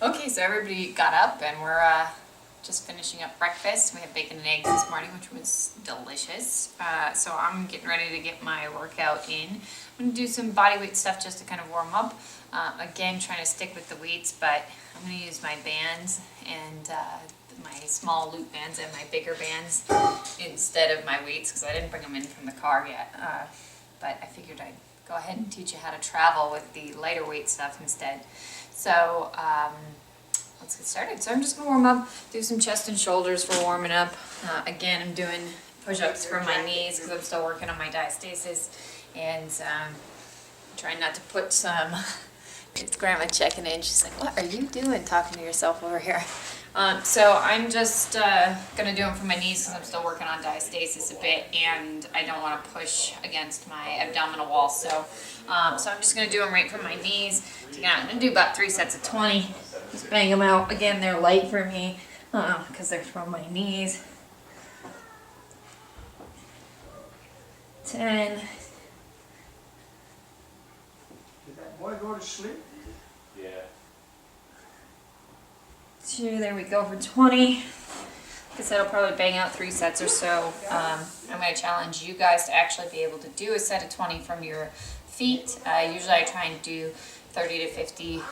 Okay, so everybody got up and we're just finishing up breakfast. We had bacon and eggs this morning, which was delicious. So I'm getting ready to get my workout in. I'm gonna do some body weight stuff just to kind of warm up. Again, trying to stick with the weights, but I'm gonna use my bands and my small loop bands and my bigger bands instead of my weights because I didn't bring them in from the car yet. But I figured I'd go ahead and teach you how to travel with the lighter weight stuff instead. So let's get started. So I'm just gonna warm up, do some chest and shoulders for warming up. Again, I'm doing push-ups for my knees because I'm still working on my diastasis, and trying not to put some, it's grandma checking in. She's like, what are you doing talking to yourself over here? So I'm just gonna do them for my knees because I'm still working on diastasis a bit and I don't want to push against my abdominal wall. So I'm just gonna do them right for my knees. I'm gonna do about 3 sets of 20. Just bang them out. Again, they're light for me because they're from my knees. 10. Did that boy go to sleep? Yeah. 2, there we go for 20. Like I said, I'll probably bang out 3 sets or so. I'm going to challenge you guys to actually be able to do a set of 20 from your feet. Usually I try and do 30 to 50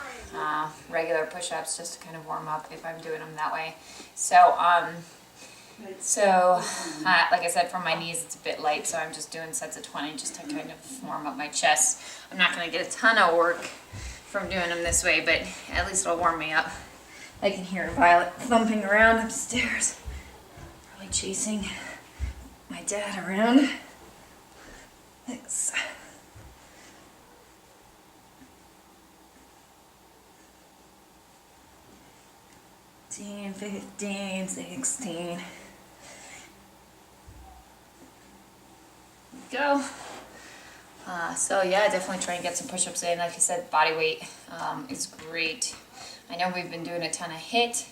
regular push-ups just to kind of warm up if I'm doing them that way. So, like I said, for my knees it's a bit light, so I'm just doing sets of 20 just to kind of warm up my chest. I'm not going to get a ton of work from doing them this way, but at least it'll warm me up. I can hear Violet thumping around upstairs, probably chasing my dad around. Thanks. 15, 16. Go. So yeah, definitely try and get some push-ups in. Like I said, body weight is great. I know we've been doing a ton of HIIT,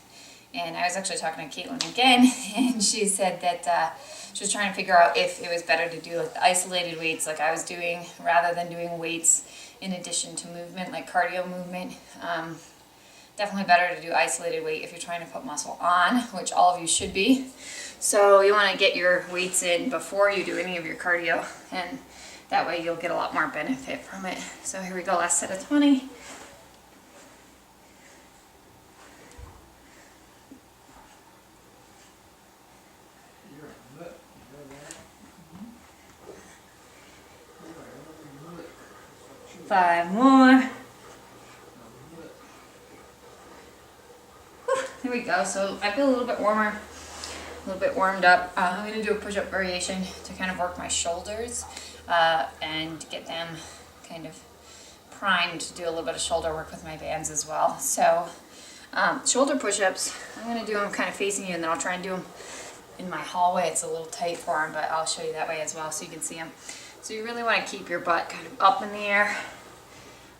and I was actually talking to Caitlin again, and she said that she was trying to figure out if it was better to do like the isolated weights like I was doing rather than doing weights in addition to movement, like cardio movement. Definitely better to do isolated weight if you're trying to put muscle on, which all of you should be. So you want to get your weights in before you do any of your cardio, and that way you'll get a lot more benefit from it. So here we go, last set of 20. You're a nut, you know that? You're a nut. 5 more. There we go. So I feel a little bit warmer, a little bit warmed up. I'm going to do a push-up variation to kind of work my shoulders and get them kind of primed to do a little bit of shoulder work with my bands as well. So shoulder push-ups, I'm going to do them kind of facing you, and then I'll try and do them in my hallway. It's a little tight for them, but I'll show you that way as well so you can see them. So you really want to keep your butt kind of up in the air.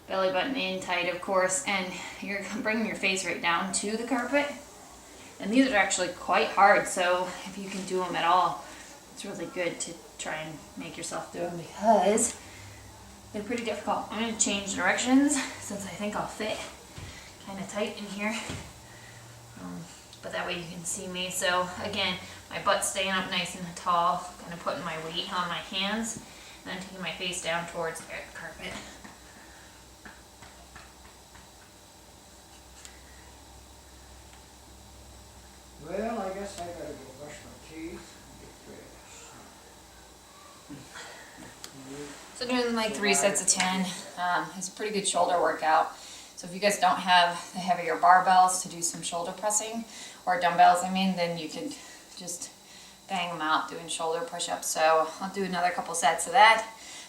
Belly button in tight, of course, and you're bringing your face right down to the carpet. And these are actually quite hard, so if you can do them at all, it's really good to try and make yourself do them because they're pretty difficult. I'm going to change directions since I think I'll fit kind of tight in here. But that way you can see me. So again, my butt's staying up nice and tall, kind of putting my weight on my hands, and then taking my face down towards the carpet. Well, I guess I gotta go brush my teeth and get dressed. So doing like 3 sets of 10 is a pretty good shoulder workout. So if you guys don't have the heavier barbells to do some shoulder pressing, or dumbbells I mean, then you could just bang them out doing shoulder push-ups. So I'll do another couple sets of that,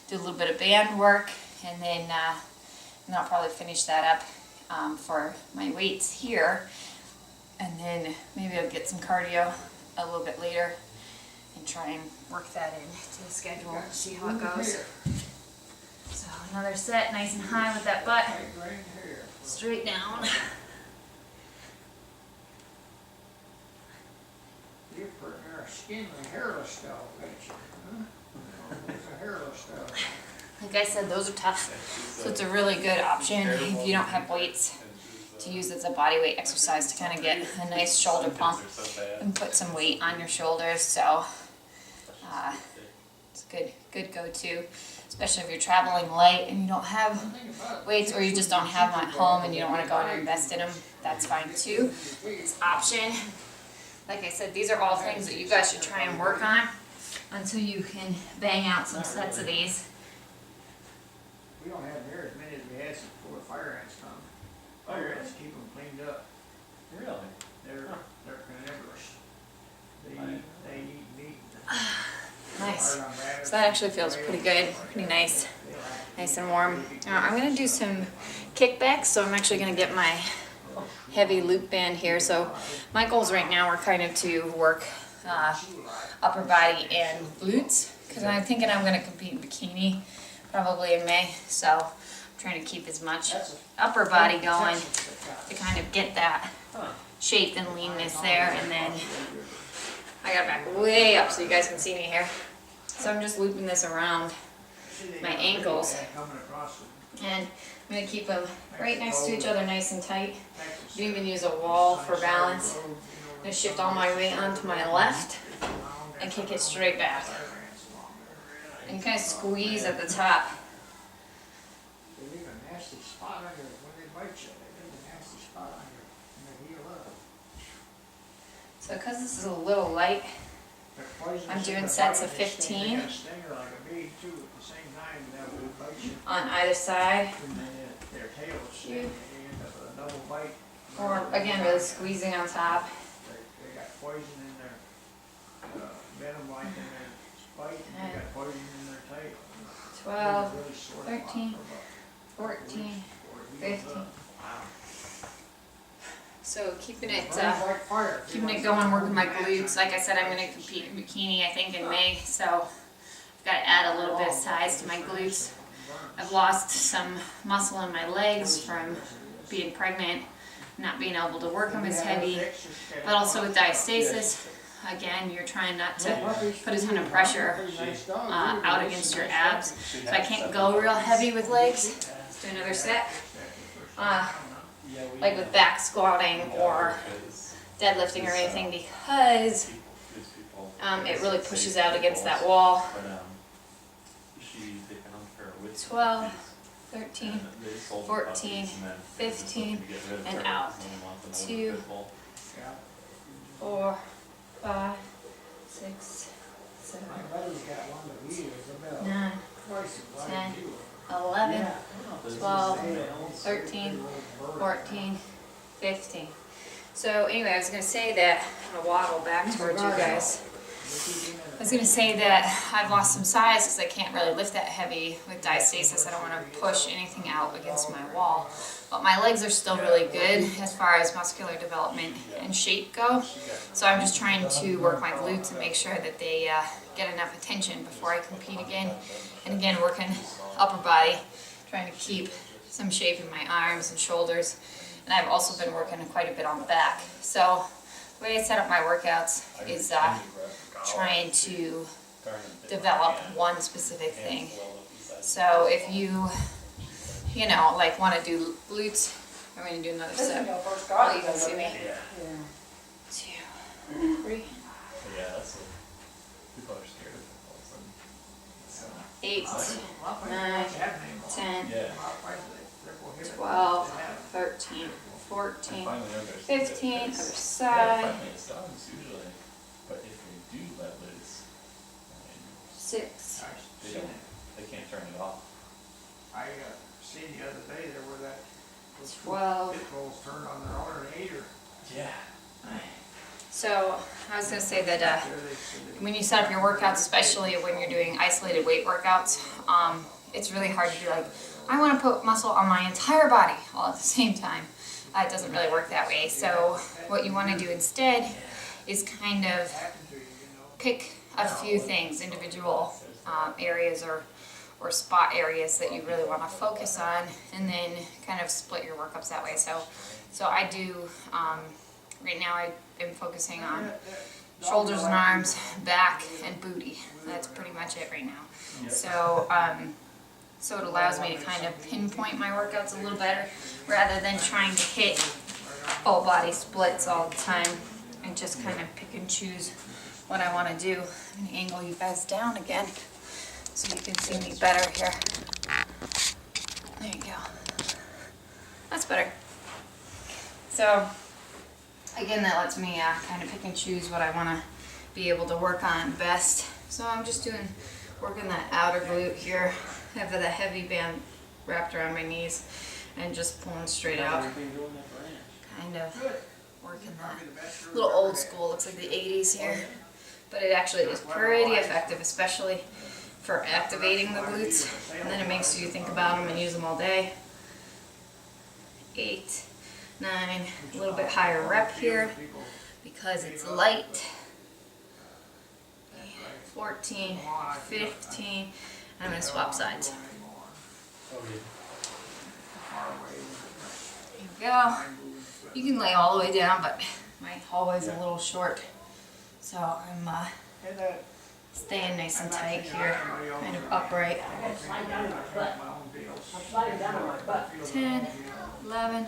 do a little bit of band work, and then I'll probably finish that up for my weights here. And then maybe I'll get some cardio a little bit later and try and work that into the schedule, see how it goes. So another set, nice and high with that butt straight down. You're putting our skinny hairless style, bet you, huh? It's a hairless style. Like I said, those are tough. So it's a really good option if you don't have weights to use as a body weight exercise to kind of get a nice shoulder pump and put some weight on your shoulders. So it's a good go-to, especially if you're traveling light and you don't have weights, or you just don't have them at home and you don't want to go out and invest in them. That's fine too. It's an option. Like I said, these are all things that you guys should try and work on until you can bang out some sets of these. We don't have near as many as we had before the fire ants come. Fire ants keep them cleaned up. Really? They're carnivorous. They eat meat. Nice. So that actually feels pretty good, pretty nice. Nice and warm. I'm gonna do some kickbacks, so I'm actually gonna get my heavy loop band here. So my goals right now are kind of to work upper body and glutes, because I'm thinking I'm gonna compete in bikini probably in May. So I'm trying to keep as much upper body going to kind of get that shape and leanness there, and then I got it back way up so you guys can see me here. So I'm just looping this around my ankles, and I'm going to keep them right next to each other, nice and tight. You can even use a wall for balance. I'm going to shift all my weight onto my left and kick it straight back. And you kind of squeeze at the top. They leave a nasty spot on your, when they bite you, they leave a nasty spot on your, heel up. So because this is a little light, I'm doing sets of 15 on either side. Or again, really squeezing on top. They got poison in their venom like in their spike, and they got poison in their tail. 12, 13, 14, 15. So keeping it going, working my glutes. Like I said, I'm going to compete in bikini, I think, in May. So I've got to add a little bit of size to my glutes. I've lost some muscle in my legs from being pregnant, not being able to work them as heavy, but also with diastasis. Again, you're trying not to put a ton of pressure out against your abs. So I can't go real heavy with legs. Let's do another set. Like with back squatting or deadlifting or anything, because it really pushes out against that wall. 12, 13, 14, 15, and out. 2, 4, 5, 6, 7, 9, 10, 11, 12, 13, 14, 15. So anyway, I was going to say that, I'm going to waddle back towards you guys. I was going to say that I've lost some size because I can't really lift that heavy with diastasis. I don't want to push anything out against my wall. But my legs are still really good as far as muscular development and shape go. So I'm just trying to work my glutes and make sure that they get enough attention before I compete again. And again, working upper body, trying to keep some shape in my arms and shoulders. And I've also been working quite a bit on the back. So the way I set up my workouts is trying to develop one specific thing. So if you like want to do glutes, I'm going to do another set. Oh, you can see me. 2, 3, Yeah, that's what people are scared of all of a sudden. 8, 9, 10, Yeah. 12, 13, 14, 15, other Yeah, side, finally it stops usually, but if they do let loose, I mean, 6, they can't turn it off. I seen the other day there were that 12. pit bulls turned on their alternator. Yeah. So I was going to say that when you set up your workouts, especially when you're doing isolated weight workouts, it's really hard to be like, I want to put muscle on my entire body all at the same time. It doesn't really work that way. So what you want to do instead is kind of pick a few things, individual areas or spot areas that you really want to focus on, and then kind of split your workups that way. So I do, right now I am focusing on shoulders and arms, back, and booty. That's pretty much it right now. So So it allows me to kind of pinpoint my workouts a little better rather than trying to hit full body splits all the time and just kind of pick and choose what I want to do. I'm gonna angle you guys down again so you can see me better here. There you go. That's better. So again, that lets me kind of pick and choose what I want to be able to work on best. So I'm just working that outer glute here. I have the heavy band wrapped around my knees and just pulling straight out. Kind of working that. A little old school, looks like the 80s here. But it actually is pretty effective, especially for activating the glutes. And then it makes you think about them and use them all day. 8, 9, a little bit higher rep here because it's light. 14, 15, and I'm going to swap sides. There we go. You can lay all the way down, but my hallway's a little short. So I'm staying nice and tight here, kind of upright. 10, 11,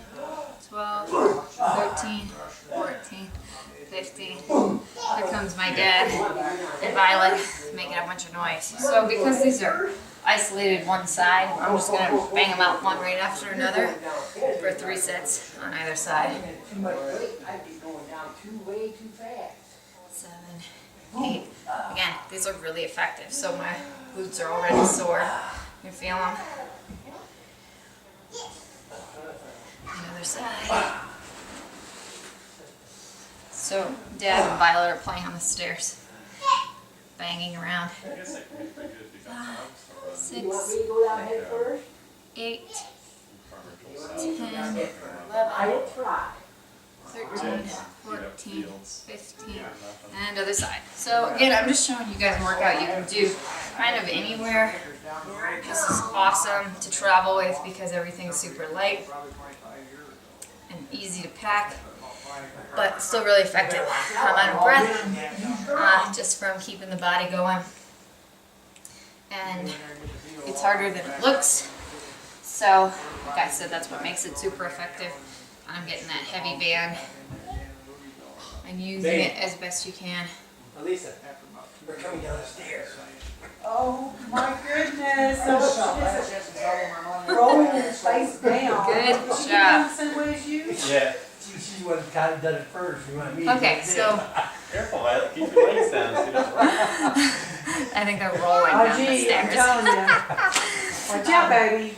12, 13, 14, 15. Here comes my dad and Violet making a bunch of noise. So because these are isolated one side, I'm just going to bang them out one right after another for 3 sets on either side. 7, 8. Again, these are really effective. So my glutes are already sore. You feel them? Another side. So Dad and Violet are playing on the stairs, banging around. 6, 8, 10, 11, 13, 14, 15, and other side. So again, I'm just showing you guys a workout you can do kind of anywhere. This is awesome to travel with because everything's super light and easy to pack, but still really effective. I'm out of breath just from keeping the body going. And it's harder than it looks. So, like I said, that's what makes it super effective. I'm getting that heavy band and using it as best you can. Elisa, we're coming down the stairs. Oh my goodness, so she's rolling his face down. Good Is she job. doing the same way as you? Yeah. She's the one that kind of done it first. You want me to Okay, do it? so Careful, Violet, keep your legs down so you don't I think they're rolling Oh down the gee, I'm stairs. telling you. Watch out, baby.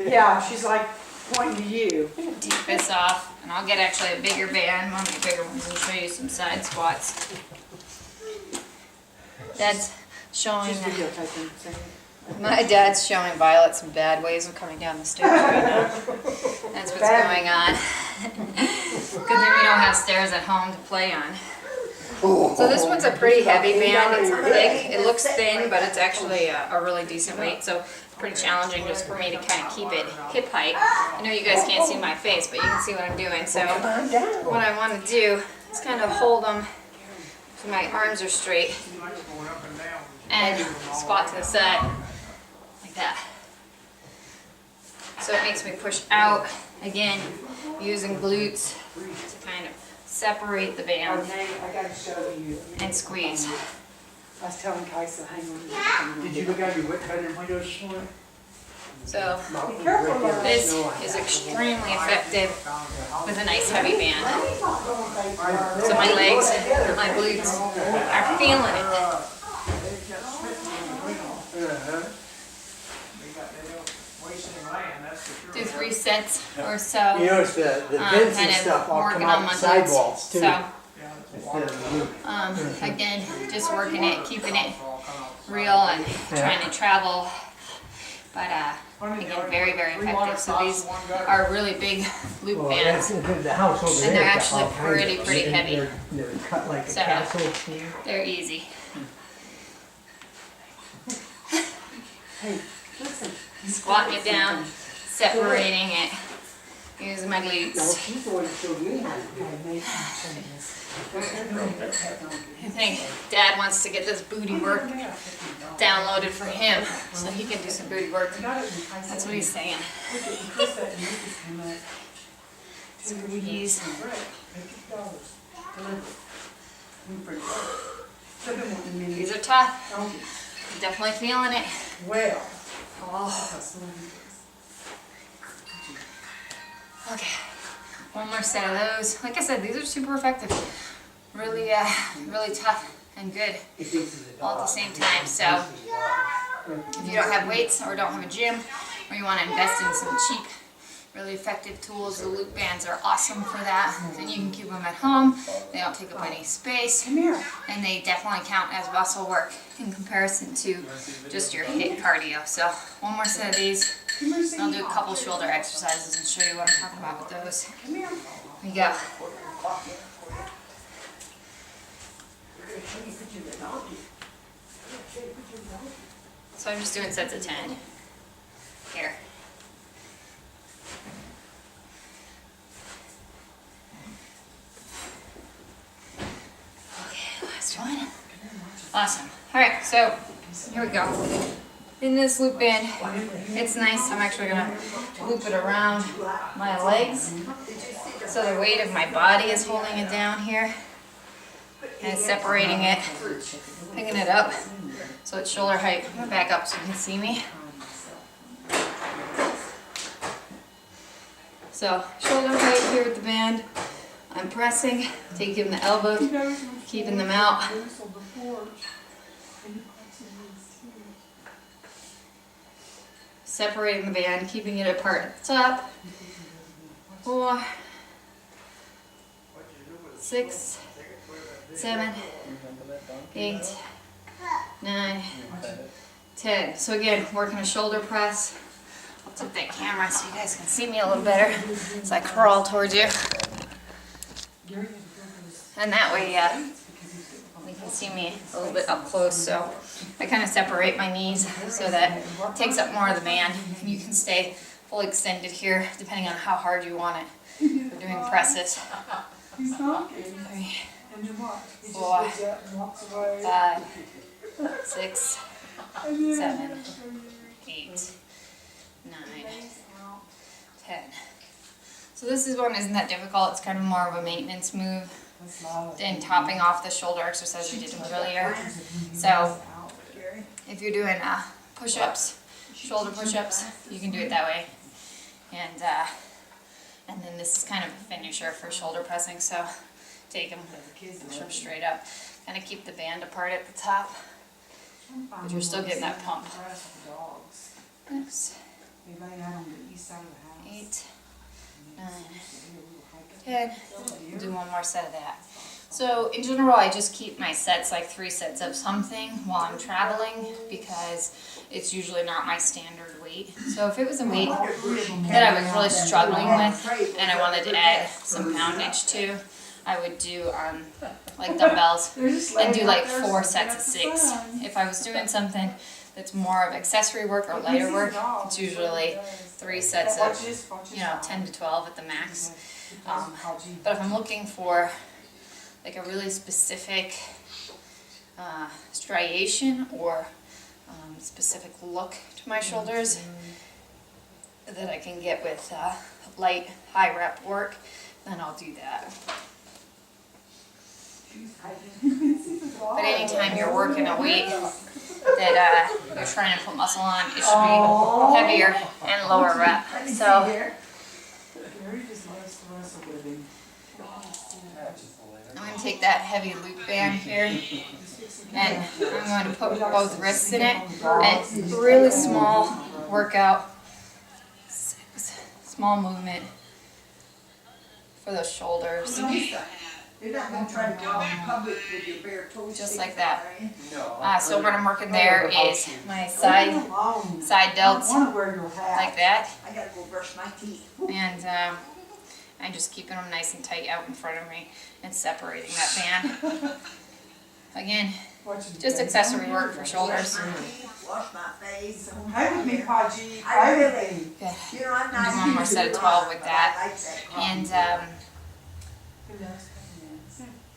Yeah, she's like pointing to you. Take this off, and I'll get actually a bigger band, one of my bigger ones, and show you some side squats. Dad's showing, She's videotaping. so- my dad's showing Violet some bad ways of coming down the stairs right now. That's what's going on. Good thing we don't have stairs at home to play on. So this one's a pretty heavy band. It's thick. It looks thin, but it's actually a really decent weight. So it's pretty challenging just for me to kind of keep it hip height. I know you guys can't see my face, but you can see what I'm doing. So what I want to do is kind of hold them so my arms are straight and squat to the side like that. So it makes me push out, again, using glutes to kind of separate the Oh, band Nate, I gotta show you. and squeeze. I was telling Kaisa, hang on. Did you look out your bedroom windows this morning? So Be careful, Laura. this is extremely effective with a nice heavy band. So my legs, my glutes are feeling it. Do 3 sets or so. You notice the vents and Kind stuff of all working come on out my the sidewalls glutes. too. So Instead of the again, just working it, keeping it real and trying to travel. But again, very, very effective. So these are really big loop Well, bands. the house over And there. they're got all actually kinds pretty, of- pretty they're- heavy. They're cut like a So- castle. They're easy. Hey, listen. Squatting it down, separating it, Using my No, glutes. she's the one that showed me how to do it. Okay, make changes. I think Dad wants to get this booty work downloaded for him so he can do some booty work. That's what he's saying. Squeeze. These are tough. Definitely feeling it. Well. Oh. Okay. One more set of those. Like I said, these are super effective. Really, really tough and good all at the same time. So if you don't have weights or don't have a gym, or you want to invest in some cheap, really effective tools, the loop bands are awesome for that. And you can keep them at home. They don't take up any space. Come here. And they definitely count as muscle work in comparison to just your HIIT cardio. So one more set of these. Come here, I'll do a couple shoulder exercises and show you what I'm talking about with those. Come here. Here we go. So I'm just doing sets of 10. Here. Okay, last one. Awesome. Alright, so here we go. In this loop band, it's nice. I'm actually gonna loop it around my legs. So the weight of my body is holding it down here. And separating it, picking it up. So it's shoulder height. I'm gonna back up so you can see me. So shoulder height here with the band. I'm pressing, taking the elbows, keeping them out. Separating the band, keeping it apart at the top. 4, 6, 7, 8, 9, 10. So again, working a shoulder press. I'll tip that camera so you guys can see me a little better as I crawl towards you. And that way, you can see me a little bit up close. So I kind of separate my knees so that it takes up more of the band. And you can stay fully extended here depending on how hard you want it. We're doing presses. 3, 4, 5, 6, 7, 8, 9, 10. So this is one isn't that difficult. It's kind of more of a maintenance move than topping off the shoulder exercise we did earlier. So if you're doing push-ups, shoulder push-ups, you can do it that way. And then this is kind of a finisher for shoulder pressing. So take them, push them straight up. Kind of keep the band apart at the top, but you're still getting that pump. Oops. 8, 9, 10. We'll do one more set of that. So in general, I just keep my sets like 3 sets of something while I'm traveling because it's usually not my standard weight. So if it was a weight that I was really struggling with and I wanted to add some poundage to, I would do like dumbbells and do like 4 sets of 6. If I was doing something that's more of accessory work or lighter work, it's usually 3 sets of, 10 to 12 at the max. But if I'm looking for like a really specific striation or specific look to my shoulders that I can get with light, high rep work, then I'll do that. But anytime you're working a weight that you're trying to put muscle on, it should be heavier and lower rep. So I'm going to take that heavy loop band here and I'm going to put both wrists in it and really small workout, small movement for those shoulders. You're not gonna try to go out in public with your bare toes. Just like that. No. So what I'm working there is my side delts like that, I gotta go brush my teeth. and I'm just keeping them nice and tight out in front of me and separating that band. again, What you just do? accessory work for shoulders. Wash my face. Play with me, Paji, I play with really- me. Good. You know, I'm Do not. one more set of 12 with but I that. like that coffee. And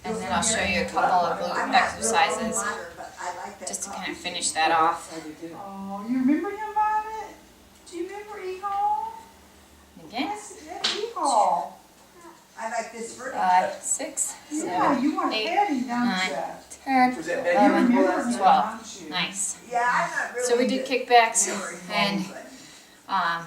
and then I'll show you a couple of glute I'm not real exercises modern, but I like that just to coffee. kind of finish that off. Oh, you remember him, Violet? Do you remember E-Hall? Again, That's E-Hall. I like this furniture. 5, 6, Yeah, 7, you want 8, Teddy, don't 9, you? 10. Was that You bad? Eleven, remember him, 12. don't you? Nice. Yeah, I'm not really. So we did into kickbacks memory and foam,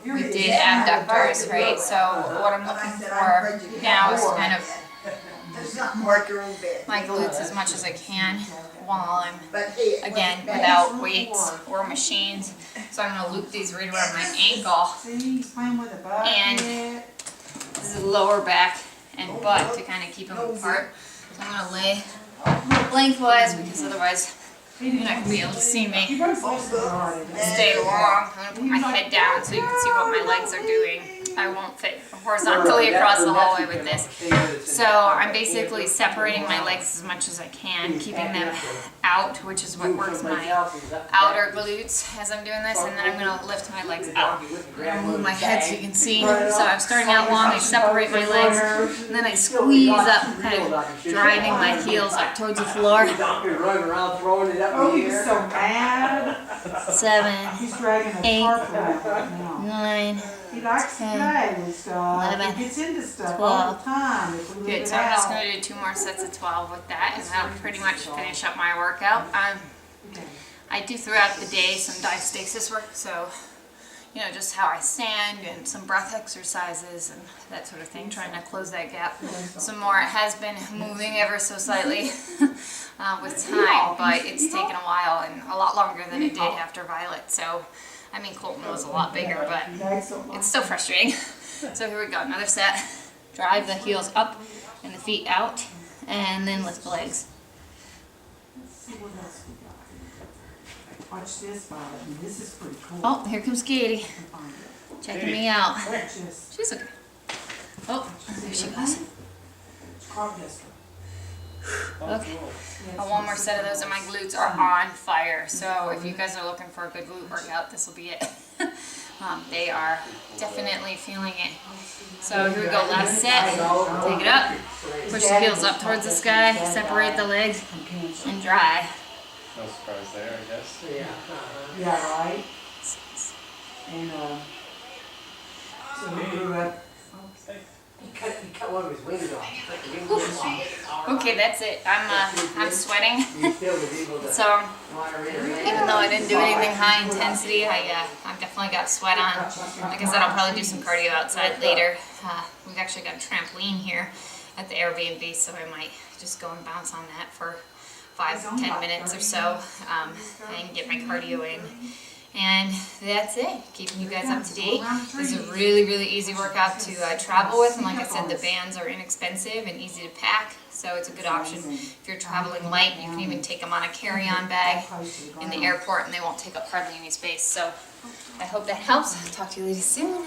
You're we really did sad. abductors, right? So what I'm but I looking said, for I'm afraid you now is can't kind of afford it. There's nothing like your own bed. my glutes as much as I can while I'm, But hey, again, what's without weights or machines. So I'm gonna loop these right around my ankle. See, he's playing with a bucket. And this is lower back and butt to kind of keep them apart. So I'm gonna lay lengthwise because otherwise you're not gonna be able to see me. You both supposed to guard it. Stay long. I'm gonna put my head down so you can see what my legs are doing. I won't fit horizontally across the hallway with this. So I'm basically separating my legs as much as I can, keeping them out, which is what works my outer glutes as I'm doing this, and then I'm gonna lift my legs up. I'm gonna move my head so you can see. So I'm starting out long, I separate my legs, and then I squeeze up, kind of driving my heels up towards the floor. Running around throwing it up Oh, in the he's air. so mad. 7, He's dragging a 8, tarp around right now. 9. He likes to 10, play with stuff. 11, He gets into stuff all the 12. time. If we leave Good, it so I'm just out. gonna do 2 more sets of 12 with that, and that'll pretty much finish up my workout. I do throughout the day some diastasis work, so you know, just how I stand and some breath exercises and that sort of thing, trying to close that gap some more. It has been moving ever so slightly with time, but it's taken a while and a lot longer than it did after Violet. So, I mean, Colton was a lot bigger, but it's still frustrating. So here we go, another set. Drive the heels up and the feet out, and then lift the legs. Let's see what else we got. Watch this, Violet. This is pretty cool. Oh, here comes Katie, Find it. checking me out. Just She's okay. Oh, there she goes. carb duster. Okay. Yes, One more set of those, and my glutes are on fire. So if you guys are looking for a good glute workout, this will be it. They are definitely feeling it. So here we go, last set. Take it up, push the heels up towards the sky, separate the legs, and dry. No surprise there, I guess. Yeah, right. And so we grew up. He cut one of his wings off. Okay, that's it. I'm sweating. You still was able to So water in. even though I didn't do anything high intensity, I've definitely got sweat on. Like I said, I'll probably do some cardio outside later. We've actually got a trampoline here at the Airbnb, so I might just go and bounce on that for 5 to 10 minutes or so and get my cardio in. And that's it, keeping you guys up to date. This is a really, really easy workout to travel with, and like I said, the bands are inexpensive and easy to pack, so it's a good option. If you're traveling light, you can even take them on a carry-on bag in the airport, and they won't take up hardly any space. So I hope that helps. Talk to you ladies soon.